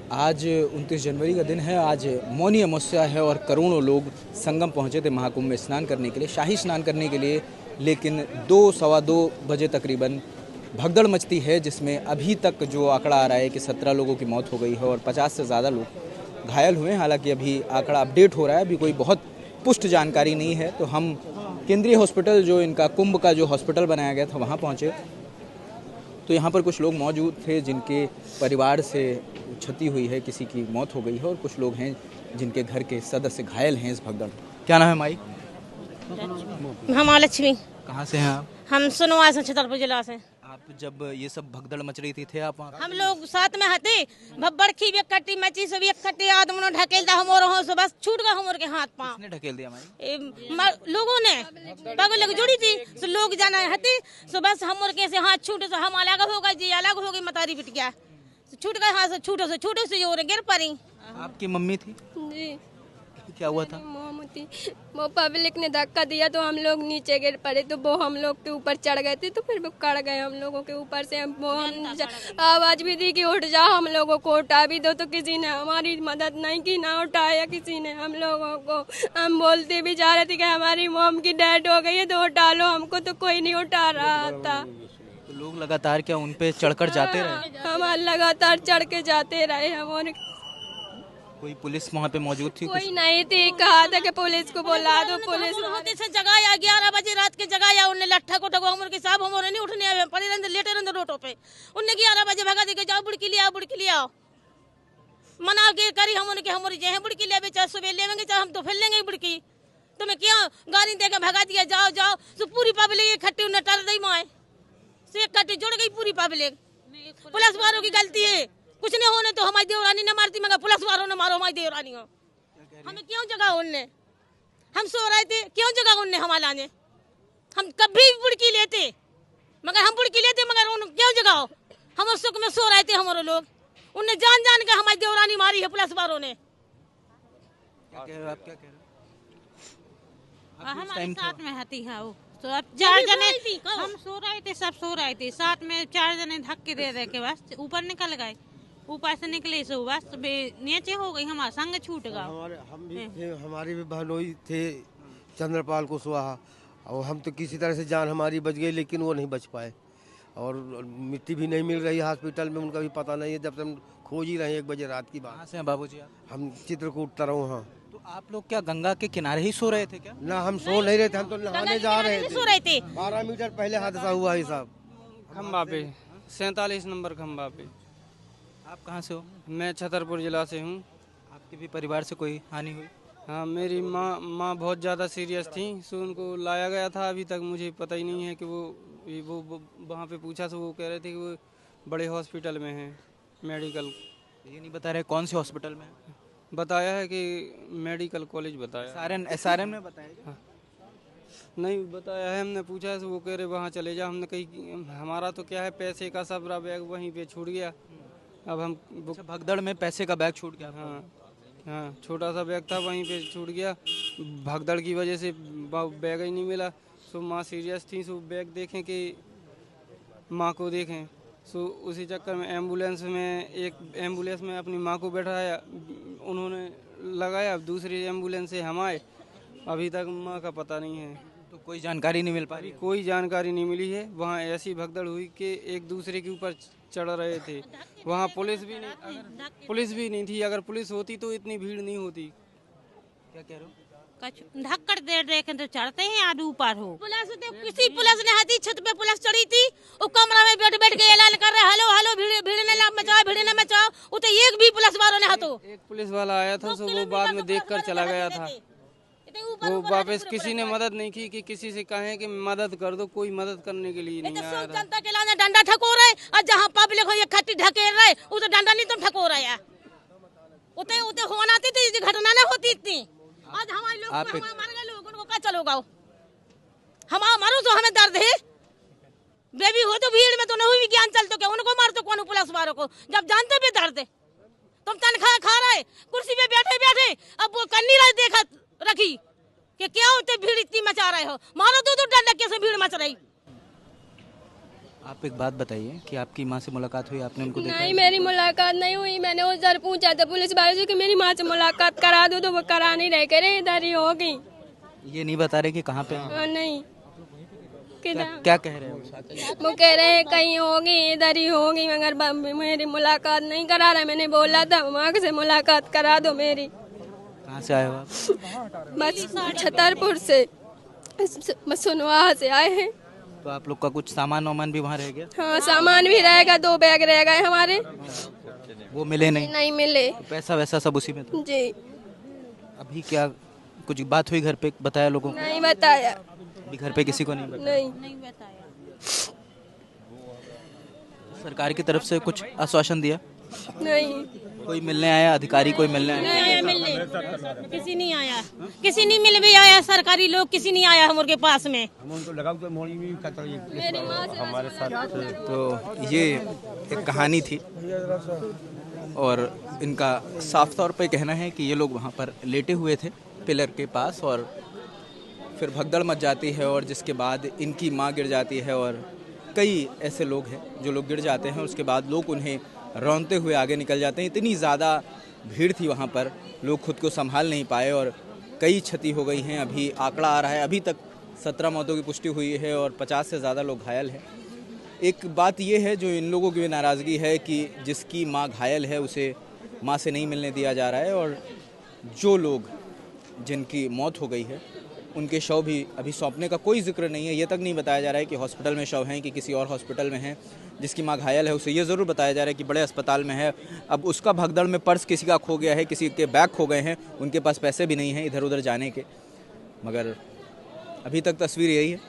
आज 29 जनवरी का दिन है। आज मौनी अमावस्या है और करोड़ों लोग संगम पहुंचे थे महाकुंभ में स्नान करने के लिए, शाही स्नान करने के लिए। लेकिन 2-2:15 बजे तकरीबन भगदड़ मचती है, जिसमें अभी तक जो आंकड़ा आ रहा है कि 17 लोगों की मौत हो गई है और 50 से ज़्यादा लोग घायल हुए हैं। हालांकि अभी आंकड़ा अपडेट हो रहा है, अभी कोई बहुत पुष्ट जानकारी नहीं है। तो हम केंद्रीय हॉस्पिटल, जो इनका कुंभ का जो हॉस्पिटल बनाया गया था, वहाँ पहुँचे। तो यहाँ पर कुछ लोग मौजूद थे जिनके परिवार से क्षति हुई है, किसी की मौत हो गई है, और कुछ लोग हैं जिनके घर के सदस्य घायल हैं इस भगदड़। क्या नाम है माई? हम लक्ष्मी। कहाँ से हैं आप? हम सुनवा से छतरपुर जिला से। आप जब ये सब भगदड़ मच रही थी, थे आप वहाँ? हम लोग साथ में हते बड़खी भी कट्टी मची सब एक कट्टी आदमी ढकेल दा हमोर हो सो बस छूट गया हमोर के हाथ पांव। किसने ढकेल दिया माई? लोगों ने पग लग जुड़ी थी सो लोग जाना हते सो बस हमोर के से हाथ छूटे सो हम अलग हो गए जी, अलग हो गई मतारी बिट गया छूट गए हाथ से छूटे से और गिर पड़ी। आपकी मम्मी थी जी, क्या हुआ था? मोमती वो पब्लिक ने धक्का दिया तो हम लोग नीचे गिर पड़े, तो वो हम लोग के ऊपर चढ़ गए थे, तो फिर वो कड़ गए हम लोगों के ऊपर से। हम आवाज भी दी कि उठ जाओ, हम लोगों को उठा भी दो, तो किसी ने हमारी मदद नहीं की, ना उठाया किसी ने हम लोगों को। हम बोलते भी जा रहे थे कि हमारी मोम की डेथ हो गई है तो उठा लो हमको, तो कोई नहीं उठा रहा था। तो लोग लगातार क्या उन पे चढ़कर जाते रहे? हम लगातार चढ़ के जाते रहे। हम कोई पुलिस वहाँ पे मौजूद थी? कोई नहीं थी, कहा था कि पुलिस को बुला दो। पुलिस होते से जगाया 11 बजे रात के जगाया उन्हें लट्ठा को टगो हमर के साहब हमरे नहीं उठने आवे पड़े रहंदे लेटे रहंदे रोटो पे। उन्हें 11 बजे भगा दे के जाओ बुड़की ले आओ मना के करी हमने के हमरे जे हैं बुड़की ले चाहे सुबह लेवेंगे चाहे हम तो फिर लेंगे बुड़की। तुम्हें क्या गाड़ी देके भगा दिया जाओ जाओ, तो पूरी पब्लिक इकट्ठी उन्हें टर दी माए से इकट्ठी जुड़ गई पूरी पब्लिक। पुलिस वालों की गलती है, कुछ नहीं होने तो हमारी देवरानी ने मारती मगर पुलिस वालों ने मारो हमारी देवरानी को। हमें क्यों जगह उनने? हम सो रहे थे, क्यों जगह उनने हमारा ने? हम कभी बुड़की लेते मगर उन क्यों जगह? हम सुख में सो रहे थे हमारे लोग, उनने जान जान के हमारी देवरानी मारी है पुलिस वालों ने। आप क्या कह रहे हो? हमारे साथ में हती है वो, तो अब 4 जने हम सो रहे थे, सब सो रहे थे साथ में, 4 जने धक्के दे के बस ऊपर निकल गए। ऊपर से निकले सो बस नीचे हो गई, हमारा संग छूट गया। हम भी थे, हमारी भी बहनोई थे चंद्रपाल कुशवाहा, और हम तो किसी तरह से जान हमारी बच गई, लेकिन वो नहीं बच पाए। और मिट्टी भी नहीं मिल रही हॉस्पिटल में, उनका भी पता नहीं है, जब से हम खोज ही रहे हैं 1 बजे रात की बात। कहाँ से हैं बाबूजी आप? हम चित्रकूट तरह हाँ। तो आप लोग क्या गंगा के किनारे ही सो रहे थे क्या? ना हम सो नहीं रहे थे, हम तो नहाने जा रहे सो रहे थे। 12 मीटर पहले हादसा हुआ है साहब। खम्बा पे 47 नंबर खम्बा पे। आप कहाँ से हो? मैं छतरपुर जिला से हूँ। आपके भी परिवार से कोई हानि हुई? हाँ, मेरी माँ बहुत ज़्यादा सीरियस थी, सो उनको लाया गया था। अभी तक मुझे पता ही नहीं है कि वो वहाँ पे पूछा तो वो कह रहे थे कि वो बड़े हॉस्पिटल में हैं, मेडिकल। ये नहीं बता रहे कौन से हॉस्पिटल में है? बताया है कि मेडिकल कॉलेज बताया। SRM ने बताया क्या? हाँ। नहीं बताया है, हमने पूछा है तो वो कह रहे वहाँ चले जा। हमने कही हमारा तो क्या है, पैसे का सबरा बैग वहीं पे छूट गया। अब हम भगदड़ में पैसे का बैग छूट गया? हाँ, छोटा सा बैग था वहीं पे छूट गया। भगदड़ की वजह से बैग ही नहीं मिला। सो माँ सीरियस थी, सो बैग देखें कि माँ को देखें। सो उसी चक्कर में एक एम्बुलेंस में अपनी माँ को बैठाया, उन्होंने लगाया। दूसरी एम्बुलेंस से हम आए, अभी तक माँ का पता नहीं है। तो कोई जानकारी नहीं मिल पा रही? कोई जानकारी नहीं मिली है। वहाँ ऐसी भगदड़ हुई कि एक दूसरे के ऊपर चढ़ रहे थे। वहाँ पुलिस भी नहीं थी। अगर पुलिस होती तो इतनी भीड़ नहीं होती। क्या कह रहे हो? धक्कर दे देखे तो चढ़ते हैं आदमी ऊपर हो। पुलिस ने हाथी छत पे पुलिस चढ़ी थी, वो कमरा में बैठ के ऐलान कर रहे हेलो हेलो भीड़ ने मचाओ। उते एक भी पुलिस वालों ने हाथो। एक पुलिस वाला आया था, सो वो बाद में देखकर चला गया था। वो वापस किसी ने मदद नहीं की कि किसी से कहें कि मदद कर दो, कोई मदद करने के लिए नहीं आया था। जनता के लाने डंडा ठको रहे और जहाँ पब्लिक हो ये खट्टी ढकेल रहे, उसे डंडा नहीं तुम ठको रहे यार। उते होना थी घटना न होती इतनी। आज हमारे लोग मर गए, लोग उनको क्या चलोगा? हमारो तो हमें दर्द है। बेबी हो तो भीड़ में तो नहीं हुई ज्ञान चलते क्या? उनको मार तो कौन पुलिस वालों को, जब जानते भी दर्द है। तुम तनख्वाह खा रहे, कुर्सी पे बैठे अब वो कन्नी रहे देखा रखी कि क्या होते भीड़ इतनी मचा रहे हो। मारो दो डंडा कैसे भीड़ मच रही। आप एक बात बताइए कि आपकी माँ से मुलाकात हुई, आपने उनको देखा? नहीं, मेरी मुलाकात नहीं हुई। मैंने उस दर पूछा था पुलिस वाले से कि मेरी माँ से मुलाकात करा दो, तो वो करा नहीं रहे, कह रहे इधर ही होगी। ये नहीं बता रहे कि कहाँ पे हैं? हाँ, नहीं किधर क्या कह रहे हैं? वो कह रहे हैं कहीं होगी, इधर ही होगी, मगर मेरी मुलाकात नहीं करा रहा। मैंने बोला था माँ से मुलाकात करा दो मेरी। कहाँ से आए हो आप? बस छतरपुर से, सुनवाहा से आए हैं। तो आप लोग का कुछ सामान वामान भी वहाँ रह गया? हाँ, सामान भी रहेगा, 2 बैग रह गए हमारे। वो मिले नहीं? नहीं मिले तो पैसा वैसा सब उसी में था? जी। अभी क्या कुछ बात हुई घर पे, बताया लोगों को? नहीं बताया। अभी घर पे किसी को नहीं बताया? नहीं बताया। सरकार की तरफ से कुछ आश्वासन दिया? नहीं कोई मिलने आया, अधिकारी कोई मिलने आया? नहीं आया मिलने, किसी नहीं आया, किसी नहीं मिल भी आया, सरकारी लोग किसी नहीं आया हमारे पास में। मेरी माँ से हमारे साथ तो ये एक कहानी थी और इनका साफ तौर पे कहना है कि ये लोग वहाँ पर लेटे हुए थे पिलर के पास और फिर भगदड़ मच जाती है और जिसके बाद इनकी माँ गिर जाती है और कई ऐसे लोग हैं जो लोग गिर जाते हैं। उसके बाद लोग उन्हें रौंदते हुए आगे निकल जाते हैं। इतनी ज़्यादा भीड़ थी वहाँ पर, लोग खुद को संभाल नहीं पाए और कई क्षति हो गई हैं। अभी आंकड़ा आ रहा है, अभी तक 17 मौतों की पुष्टि हुई है और 50 से ज़्यादा लोग घायल हैं। एक बात यह है जो इन लोगों की भी नाराज़गी है कि जिसकी माँ घायल है उसे माँ से नहीं मिलने दिया जा रहा है और जो लोग जिनकी मौत हो गई है उनके शव भी अभी सौंपने का कोई जिक्र नहीं है। ये तक नहीं बताया जा रहा है कि हॉस्पिटल में शव हैं कि किसी और हॉस्पिटल में हैं। जिसकी माँ घायल है उसे ये ज़रूर बताया जा रहा है कि बड़े अस्पताल में है। अब उसका भगदड़ में पर्स किसी का खो गया है, किसी के बैग खो गए हैं, उनके पास पैसे भी नहीं हैं इधर उधर जाने के। मगर अभी तक तस्वीर यही है।